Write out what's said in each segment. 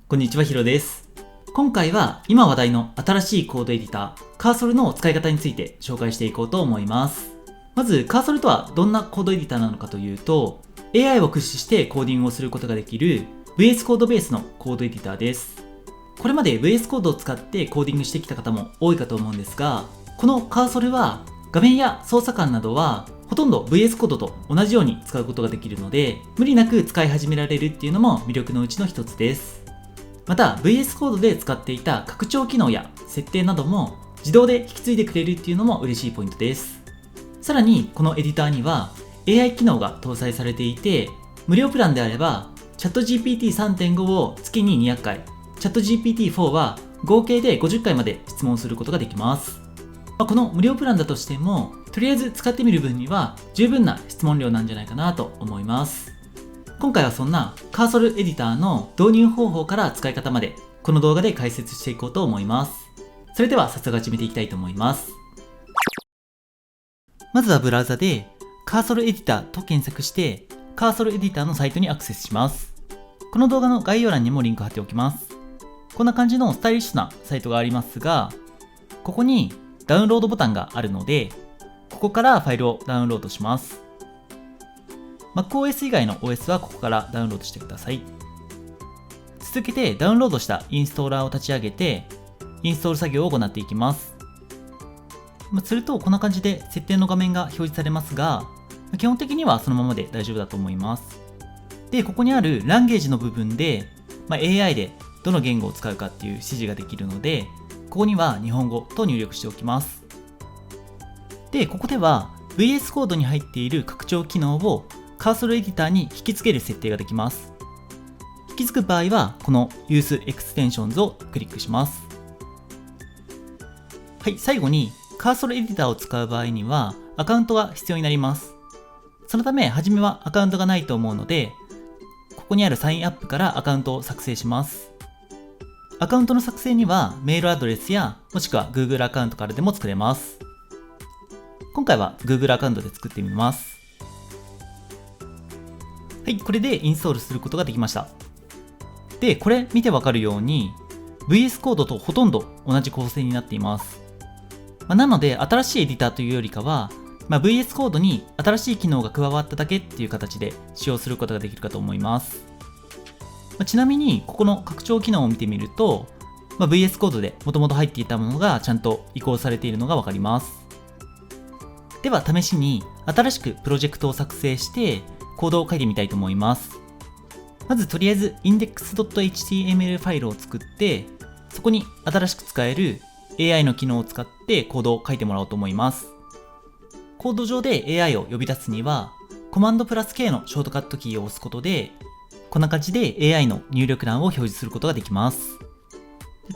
こんにちは、ヒロです。今回は今話題の新しいコードエディター、カーソルの使い方について紹介していこうと思います。まず、カーソルとはどんなコードエディターなのかというと、AI を駆使してコーディングをすることができる VS コードベースのコードエディターです。これまで VS コードを使ってコーディングしてきた方も多いかと思うんですが、このカーソルは画面や操作感などはほとんど VS コードと同じように使うことができるので、無理なく使い始められるっていうのも魅力のうちの一つです。また VS コードで使っていた拡張機能や設定なども自動で引き継いでくれるっていうのも嬉しいポイントです。さらにこのエディターには AI 機能が搭載されていて、無料プランであれば ChatGPT 3.5 を月に200回、ChatGPT 4は合計で50回まで質問することができます。この無料プランだとしても、とりあえず使ってみる分には十分な質問量なんじゃないかなと思います。今回はそんなカーソルエディターの導入方法から使い方までこの動画で解説していこうと思います。それでは早速始めていきたいと思います。まずはブラウザでカーソルエディターと検索してカーソルエディターのサイトにアクセスします。この動画の概要欄にもリンク貼っておきます。こんな感じのスタイリッシュなサイトがありますが、ここにダウンロードボタンがあるので、ここからファイルをダウンロードします。MacOS 以外の OS はここからダウンロードしてください。続けてダウンロードしたインストーラーを立ち上げて、インストール作業を行っていきます。するとこんな感じで設定の画面が表示されますが、基本的にはそのままで大丈夫だと思います。で、ここにあるランゲージの部分で、AI でどの言語を使うかっていう指示ができるので、ここには日本語と入力しておきます。で、ここでは VS コードに入っている拡張機能をカーソルエディターに引き付ける設定ができます。引き付く場合は、この Use Extensions をクリックします。はい、最後にカーソルエディターを使う場合にはアカウントが必要になります。そのため、初めはアカウントがないと思うので、ここにあるサインアップからアカウントを作成します。アカウントの作成にはメールアドレスやもしくは Google アカウントからでも作れます。今回は Google アカウントで作ってみます。はい、これでインストールすることができました。で、これ見てわかるように VS コードとほとんど同じ構成になっています。なので新しいエディターというよりかは、VS コードに新しい機能が加わっただけっていう形で使用することができるかと思います。ちなみにここの拡張機能を見てみると、VS コードで元々入っていたものがちゃんと移行されているのがわかります。では試しに新しくプロジェクトを作成してコードを書いてみたいと思います。まずとりあえず index.html ファイルを作って、そこに新しく使える AI の機能を使ってコードを書いてもらおうと思います。コード上で AI を呼び出すには、コマンドプラス K のショートカットキーを押すことで、こんな感じで AI の入力欄を表示することができます。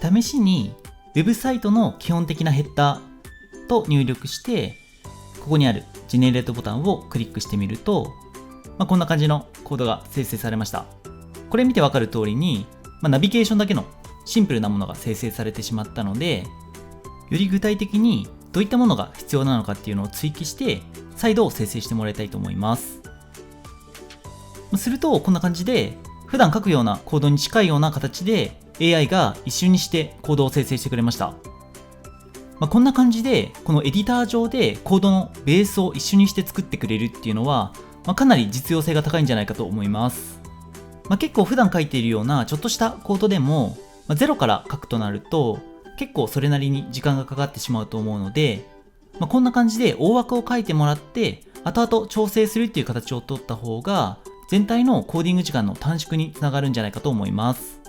試しに Web サイトの基本的なヘッダーと入力して、ここにある Generate ボタンをクリックしてみると、こんな感じのコードが生成されました。これ見てわかる通りに、ナビゲーションだけのシンプルなものが生成されてしまったので、より具体的にどういったものが必要なのかっていうのを追記して再度生成してもらいたいと思います。するとこんな感じで普段書くようなコードに近いような形で AI が一瞬にしてコードを生成してくれました。こんな感じでこのエディター上でコードのベースを一緒にして作ってくれるっていうのは、かなり実用性が高いんじゃないかと思います。結構普段書いているようなちょっとしたコードでも、ゼロから書くとなると結構それなりに時間がかかってしまうと思うので、こんな感じで大枠を書いてもらって後々調整するっていう形を取った方が全体のコーディング時間の短縮につながるんじゃないかと思います。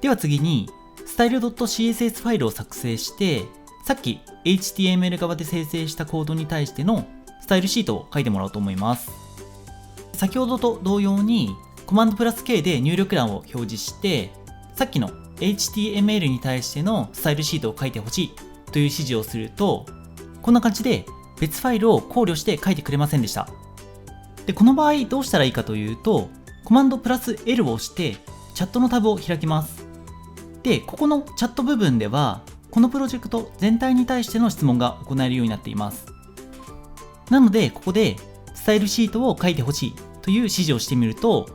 では次に style.css ファイルを作成して、さっき HTML 側で生成したコードに対してのスタイルシートを書いてもらおうと思います。先ほどと同様にコマンドプラス K で入力欄を表示して、さっきの HTML に対してのスタイルシートを書いてほしいという指示をすると、こんな感じで別ファイルを考慮して書いてくれませんでした。で、この場合どうしたらいいかというと、コマンドプラス L を押してチャットのタブを開きます。で、ここのチャット部分ではこのプロジェクト全体に対しての質問が行えるようになっています。なのでここでスタイルシートを書いてほしいという指示をしてみると、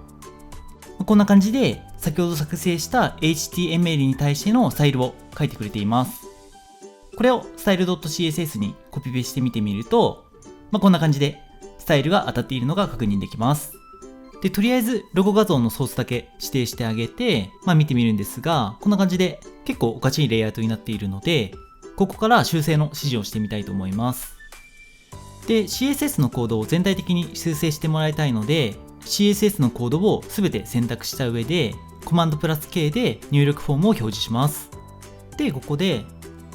こんな感じで先ほど作成した HTML に対してのスタイルを書いてくれています。これを style.css にコピペしてみてみると、こんな感じでスタイルが当たっているのが確認できます。で、とりあえずロゴ画像のソースだけ指定してあげて、見てみるんですが、こんな感じで結構おかしいレイアウトになっているので、ここから修正の指示をしてみたいと思います。で、CSS のコードを全体的に修正してもらいたいので、CSS のコードを全て選択した上で、コマンドプラス K で入力フォームを表示します。で、ここで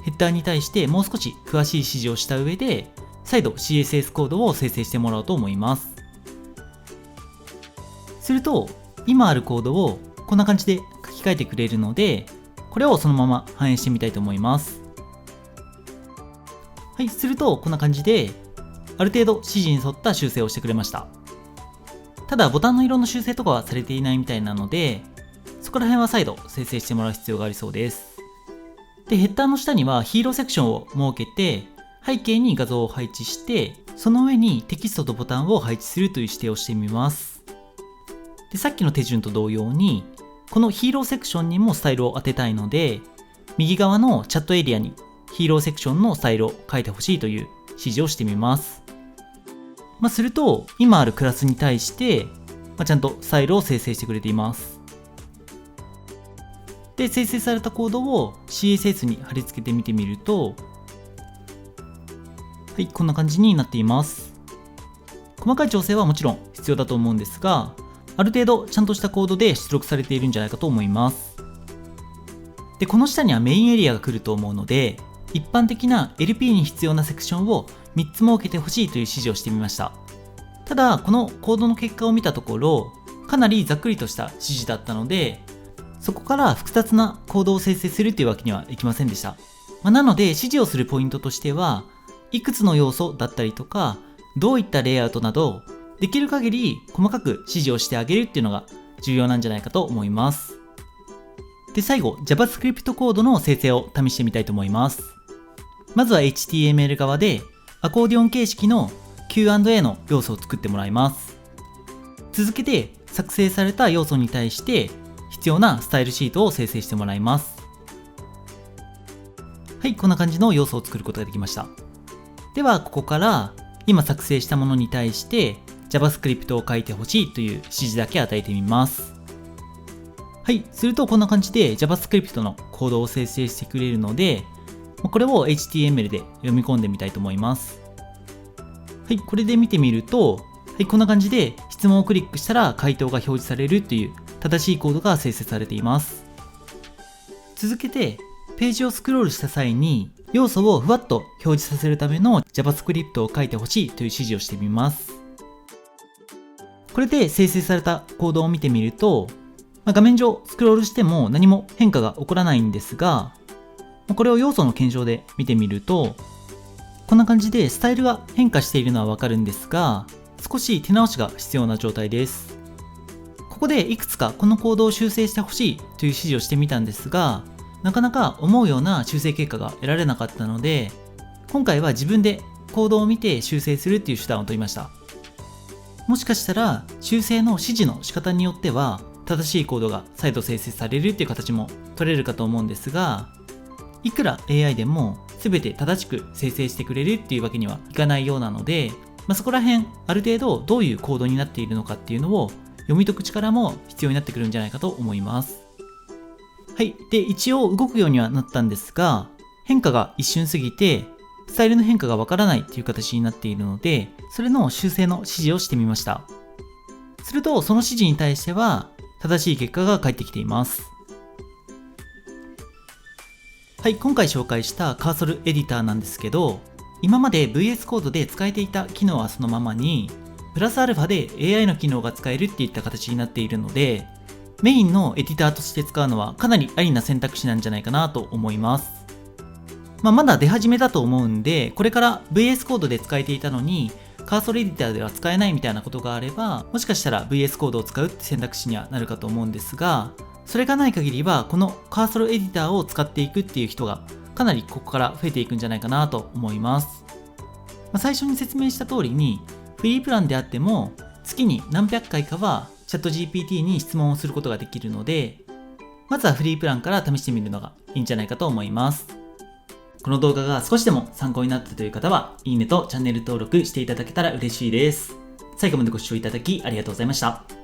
ヘッダーに対してもう少し詳しい指示をした上で、再度 CSS コードを生成してもらおうと思います。すると、今あるコードをこんな感じで書き換えてくれるので、これをそのまま反映してみたいと思います。はい、するとこんな感じで、ある程度指示に沿った修正をしてくれました。ただ、ボタンの色の修正とかはされていないみたいなので、そこら辺は再度生成してもらう必要がありそうです。で、ヘッダーの下にはヒーローセクションを設けて、背景に画像を配置して、その上にテキストとボタンを配置するという指定をしてみます。で、さっきの手順と同様に、このヒーローセクションにもスタイルを当てたいので、右側のチャットエリアにヒーローセクションのスタイルを書いてほしいという指示をしてみます。すると、今あるクラスに対して、ちゃんとスタイルを生成してくれています。で、生成されたコードを CSS に貼り付けてみてみると、はい、こんな感じになっています。細かい調整はもちろん必要だと思うんですが、ある程度ちゃんとしたコードで出力されているんじゃないかと思います。で、この下にはメインエリアが来ると思うので、一般的な LP に必要なセクションを3つ設けてほしいという指示をしてみました。ただ、このコードの結果を見たところ、かなりざっくりとした指示だったので、そこから複雑なコードを生成するというわけにはいきませんでした。なので、指示をするポイントとしては、いくつの要素だったりとか、どういったレイアウトなど、できる限り細かく指示をしてあげるっていうのが重要なんじゃないかと思います。で、最後、JavaScript コードの生成を試してみたいと思います。まずは HTML 側で、アコーディオン形式の Q&A の要素を作ってもらいます。続けて、作成された要素に対して、必要なスタイルシートを生成してもらいます。はい、こんな感じの要素を作ることができました。では、ここから、今作成したものに対して、JavaScript を書いてほしいという指示だけ与えてみます。はい、するとこんな感じで JavaScript のコードを生成してくれるので、これを HTML で読み込んでみたいと思います。はい、これで見てみると、はい、こんな感じで質問をクリックしたら回答が表示されるという正しいコードが生成されています。続けて、ページをスクロールした際に要素をふわっと表示させるための JavaScript を書いてほしいという指示をしてみます。これで生成されたコードを見てみると、画面上スクロールしても何も変化が起こらないんですが、これを要素の検証で見てみると、こんな感じでスタイルが変化しているのはわかるんですが、少し手直しが必要な状態です。ここでいくつかこのコードを修正してほしいという指示をしてみたんですが、なかなか思うような修正結果が得られなかったので、今回は自分でコードを見て修正するっていう手段を取りました。もしかしたら修正の指示の仕方によっては正しいコードが再度生成されるっていう形も取れるかと思うんですが、いくら AI でも全て正しく生成してくれるっていうわけにはいかないようなので、そこら辺ある程度どういうコードになっているのかっていうのを読み解く力も必要になってくるんじゃないかと思います。はい。で、一応動くようにはなったんですが、変化が一瞬過ぎて、スタイルの変化がわからないっていう形になっているので、それの修正の指示をしてみました。すると、その指示に対しては、正しい結果が返ってきています。はい、今回紹介したカーソルエディターなんですけど、今まで VS コードで使えていた機能はそのままに、プラスアルファで AI の機能が使えるっていった形になっているので、メインのエディターとして使うのはかなりありな選択肢なんじゃないかなと思います。まだ出始めだと思うんで、これから VS コードで使えていたのに、カーソルエディターでは使えないみたいなことがあれば、もしかしたら VS コードを使うって選択肢にはなるかと思うんですが、それがない限りは、このカーソルエディターを使っていくっていう人がかなりここから増えていくんじゃないかなと思います。最初に説明した通りに、フリープランであっても、月に何百回かはチャット GPT に質問をすることができるので、まずはフリープランから試してみるのがいいんじゃないかと思います。この動画が少しでも参考になったという方は、いいねとチャンネル登録していただけたら嬉しいです。最後までご視聴いただきありがとうございました。